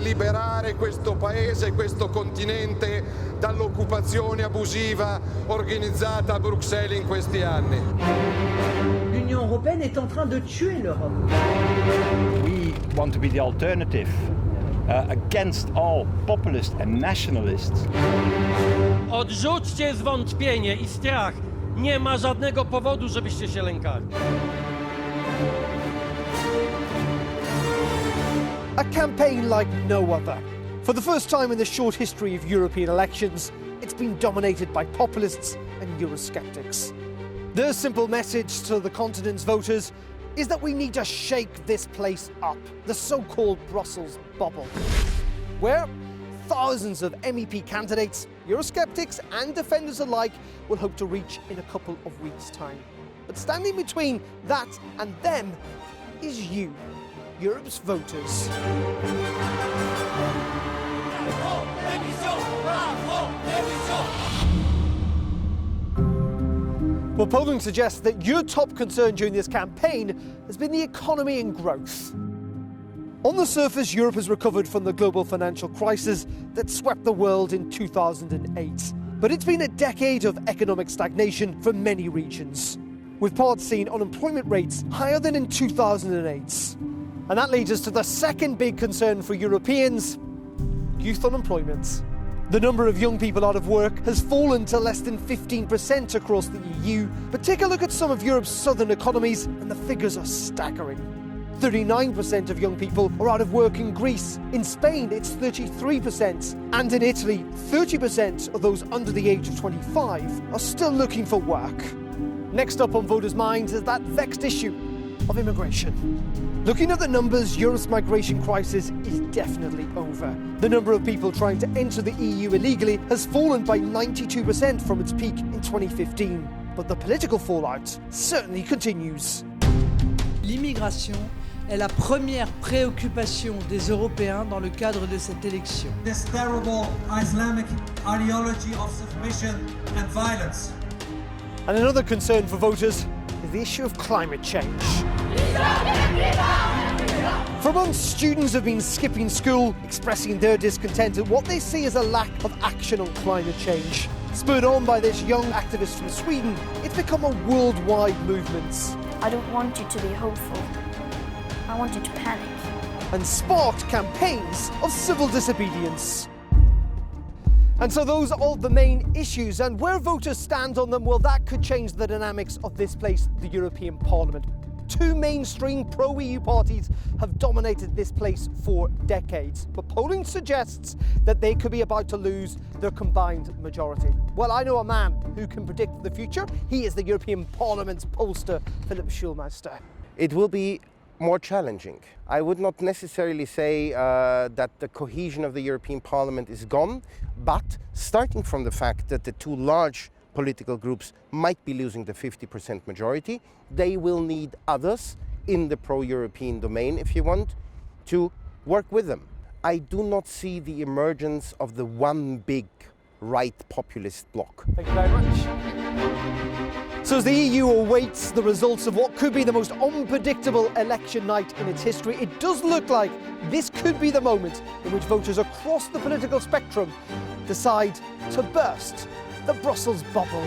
liberare questo paese, questo continente dall'occupazione abusiva organizzata a Bruxelles in questi anni. L'Union européenne est en train de tuer l'Europe. We want to be the alternative against all populists and nationalists. Odrzućcie zwątpienie i strach. Nie ma żadnego powodu, żebyście się lękali. A campaign like no other. For the first time in the short history of European elections, it's been dominated by populists and Eurosceptics. Their simple message to the continent's voters is that we need to shake this place up, the so-called Brussels bubble, where thousands of MEP candidates, Eurosceptics and defenders alike will hope to reach in a couple of weeks' time. But standing between that and them is you, Europe's voters. Well, polling suggests that your top concern during this campaign has been the economy and growth. On the surface, Europe has recovered from the global financial crisis that swept the world in 2008. But it's been a decade of economic stagnation for many regions, with parts seeing unemployment rates higher than in 2008. And that leads us to the second big concern for Europeans: youth unemployment. The number of young people out of work has fallen to less than 15% across the EU, but take a look at some of Europe's southern economies and the figures are staggering. 39% of young people are out of work in Greece. In Spain, it's 33%. And in Italy, 30% of those under the age of 25 are still looking for work. Next up on voters' minds is that vexed issue of immigration. Looking at the numbers, Europe's migration crisis is definitely over. The number of people trying to enter the EU illegally has fallen by 92% from its peak in 2015. But the political fallout certainly continues. L'immigration est la première préoccupation des Européens dans le cadre de cette élection. This terrible Islamic ideology of submission and violence. And another concern for voters is the issue of climate change. For months, students have been skipping school, expressing their discontent at what they see as a lack of action on climate change. Spurred on by this young activist from Sweden, it's become a worldwide movement. I don't want you to be hopeful. I want you to panic. And sparked campaigns of civil disobedience. And so those are all the main issues, and where voters stand on them, well, that could change the dynamics of this place, the European Parliament. Two mainstream pro-EU parties have dominated this place for decades, but polling suggests that they could be about to lose their combined majority. Well, I know a man who can predict the future. He is the European Parliament's pollster, Philip Schulmeister. It will be more challenging. I would not necessarily say that the cohesion of the European Parliament is gone, but starting from the fact that the two large political groups might be losing the 50% majority, they will need others in the pro-European domain, if you want, to work with them. I do not see the emergence of the one big right populist bloc. Thank you very much. So as the EU awaits the results of what could be the most unpredictable election night in its history, it does look like this could be the moment in which voters across the political spectrum decide to burst the Brussels bubble.